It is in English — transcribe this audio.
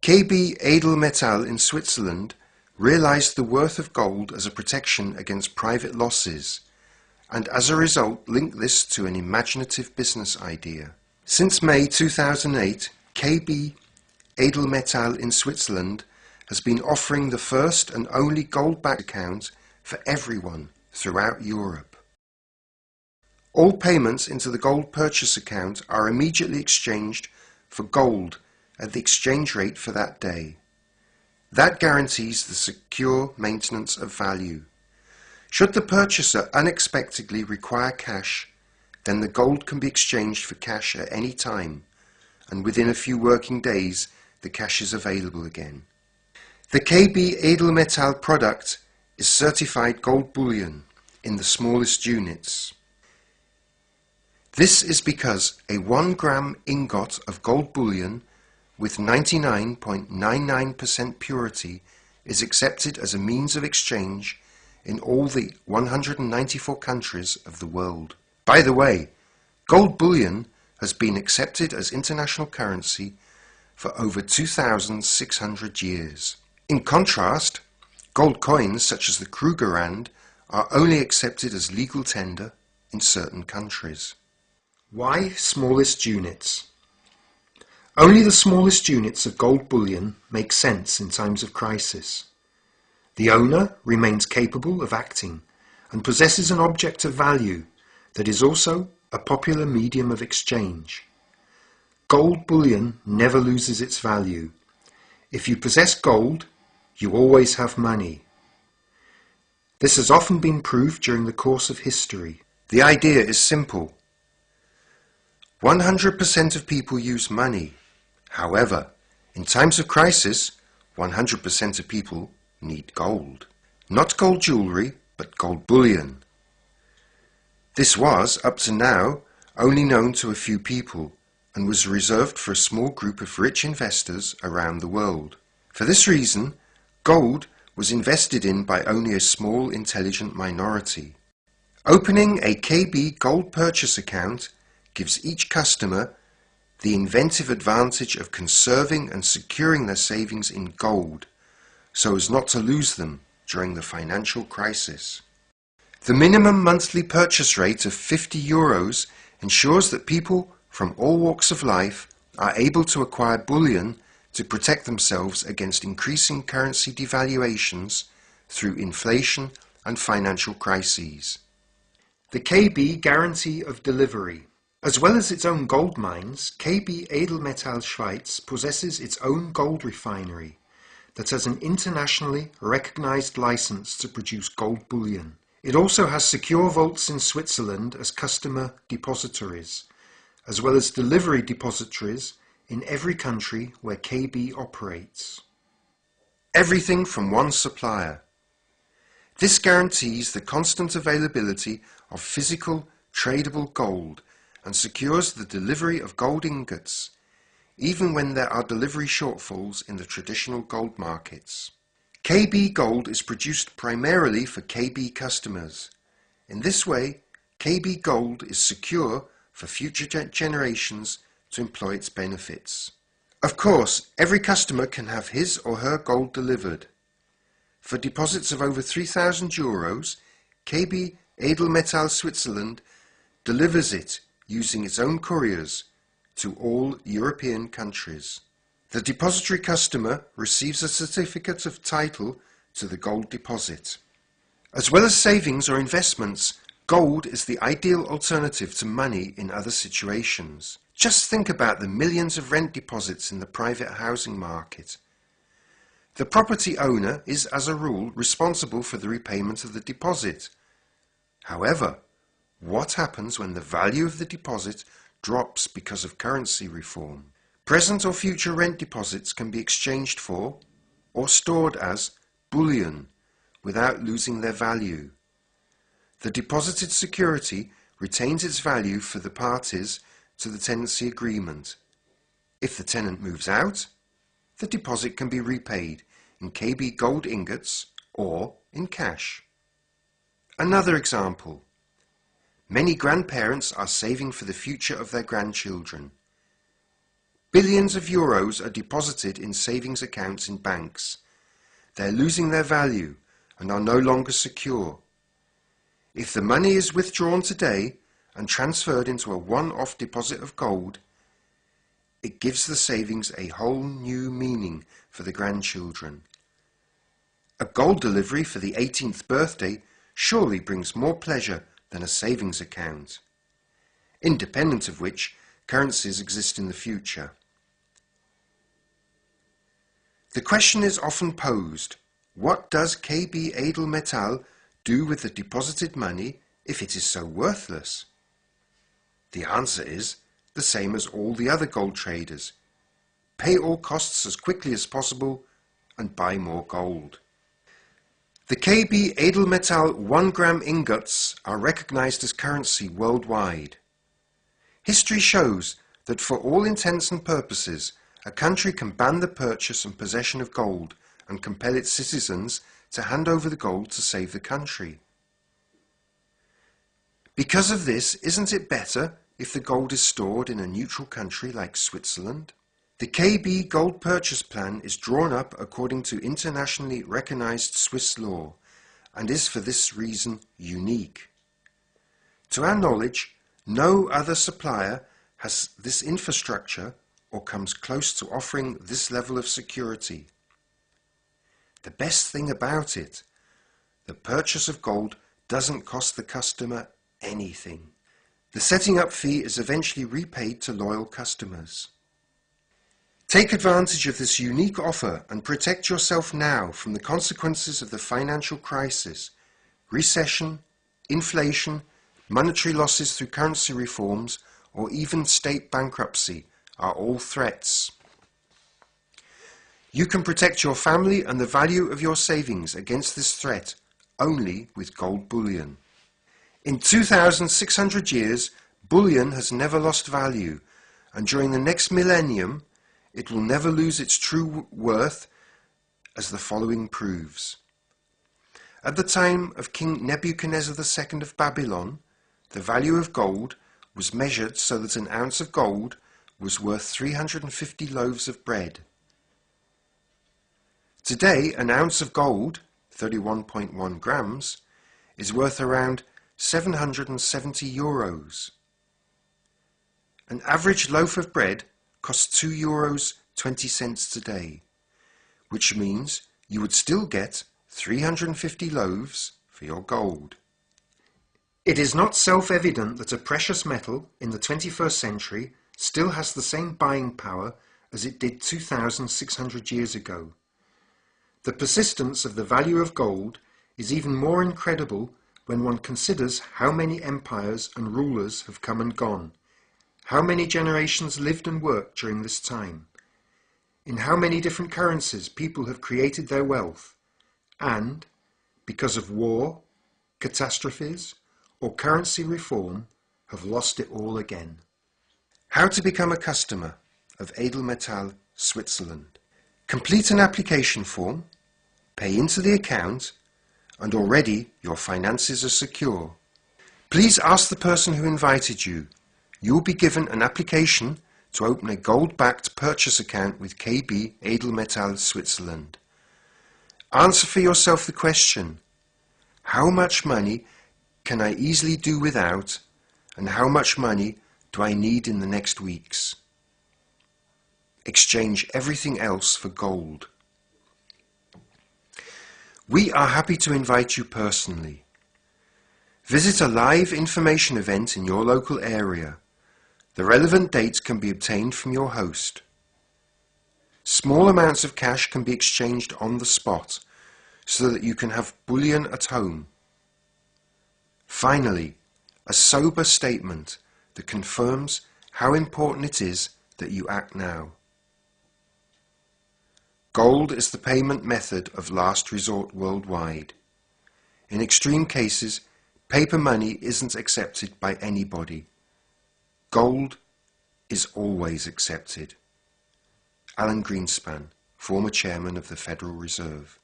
KB Edelmetall in Switzerland realized the worth of gold as a protection against private losses, and as a result linked this to an imaginative business idea. Since May 2008, KB Edelmetall in Switzerland has been offering the first and only gold-backed account for everyone throughout Europe. All payments into the gold purchase account are immediately exchanged for gold at the exchange rate for that day. That guarantees the secure maintenance of value. Should the purchaser unexpectedly require cash, then the gold can be exchanged for cash at any time, and within a few working days the cash is available again. The KB Edelmetall product is certified gold bullion in the smallest units. This is because a 1 gram ingot of gold bullion with 99.99% purity is accepted as a means of exchange in all the 194 countries of the world. By the way, gold bullion has been accepted as international currency for over 2,600 years. In contrast, gold coins such as the Krugerrand are only accepted as legal tender in certain countries. Why smallest units? Only the smallest units of gold bullion make sense in times of crisis. The owner remains capable of acting and possesses an object of value that is also a popular medium of exchange. Gold bullion never loses its value. If you possess gold, you always have money. This has often been proved during the course of history. The idea is simple. 100% of people use money. However, in times of crisis, 100% of people need gold. Not gold jewellery, but gold bullion. This was, up to now, only known to a few people and was reserved for a small group of rich investors around the world. For this reason, gold was invested in by only a small, intelligent minority. Opening a KB gold purchase account gives each customer the inventive advantage of conserving and securing their savings in gold so as not to lose them during the financial crisis. The minimum monthly purchase rate of €50 ensures that people from all walks of life are able to acquire bullion to protect themselves against increasing currency devaluations through inflation and financial crises. The KB Guarantee of Delivery. As well as its own gold mines, KB Edelmetall Schweiz possesses its own gold refinery that has an internationally recognized license to produce gold bullion. It also has secure vaults in Switzerland as customer depositories, as well as delivery depositories in every country where KB operates. Everything from one supplier. This guarantees the constant availability of physical, tradable gold and secures the delivery of gold ingots, even when there are delivery shortfalls in the traditional gold markets. KB Gold is produced primarily for KB customers. In this way, KB Gold is secure for future generations to employ its benefits. Of course, every customer can have his or her gold delivered. For deposits of over €3,000, KB Edelmetall Switzerland delivers it using its own couriers to all European countries. The depository customer receives a certificate of title to the gold deposit. As well as savings or investments, gold is the ideal alternative to money in other situations. Just think about the millions of rent deposits in the private housing market. The property owner is, as a rule, responsible for the repayment of the deposit. However, what happens when the value of the deposit drops because of currency reform? Present or future rent deposits can be exchanged for or stored as bullion without losing their value. The deposited security retains its value for the parties to the tenancy agreement. If the tenant moves out, the deposit can be repaid in KB gold ingots or in cash. Another example. Many grandparents are saving for the future of their grandchildren. Billions of euros are deposited in savings accounts in banks. They're losing their value and are no longer secure. If the money is withdrawn today and transferred into a one-off deposit of gold, it gives the savings a whole new meaning for the grandchildren. A gold delivery for the 18th birthday surely brings more pleasure than a savings account, independent of which currencies exist in the future. The question is often posed, what does KB Edelmetall do with the deposited money if it is so worthless? The answer is the same as all the other gold traders. Pay all costs as quickly as possible and buy more gold. The KB Edelmetall 1 gram ingots are recognized as currency worldwide. History shows that for all intents and purposes, a country can ban the purchase and possession of gold and compel its citizens to hand over the gold to save the country. Because of this, isn't it better if the gold is stored in a neutral country like Switzerland? The KB Gold Purchase Plan is drawn up according to internationally recognized Swiss law and is for this reason unique. To our knowledge, no other supplier has this infrastructure or comes close to offering this level of security. The best thing about it, the purchase of gold doesn't cost the customer anything. The setting up fee is eventually repaid to loyal customers. Take advantage of this unique offer and protect yourself now from the consequences of the financial crisis. Recession, inflation, monetary losses through currency reforms, or even state bankruptcy are all threats. You can protect your family and the value of your savings against this threat only with gold bullion. In 2,600 years, bullion has never lost value, and during the next millennium, it will never lose its true worth, as the following proves. At the time of King Nebuchadnezzar II of Babylon, the value of gold was measured so that an ounce of gold was worth 350 loaves of bread. Today, an ounce of gold, 31.1 grams, is worth around 770 euros. An average loaf of bread costs €2.20 today, which means you would still get 350 loaves for your gold. It is not self-evident that a precious metal in the 21st century still has the same buying power as it did 2,600 years ago. The persistence of the value of gold is even more incredible when one considers how many empires and rulers have come and gone, how many generations lived and worked during this time, in how many different currencies people have created their wealth, and, because of war, catastrophes, or currency reform, have lost it all again. How to become a customer of Edelmetall Switzerland. Complete an application form, pay into the account, and already your finances are secure. Please ask the person who invited you. You will be given an application to open a gold-backed purchase account with KB Edelmetall Switzerland. Answer for yourself the question, how much money can I easily do without, and how much money do I need in the next weeks? Exchange everything else for gold. We are happy to invite you personally. Visit a live information event in your local area. The relevant dates can be obtained from your host. Small amounts of cash can be exchanged on the spot so that you can have bullion at home. Finally, a sober statement that confirms how important it is that you act now. Gold is the payment method of last resort worldwide. In extreme cases, paper money isn't accepted by anybody. Gold is always accepted. Alan Greenspan, former chairman of the Federal Reserve.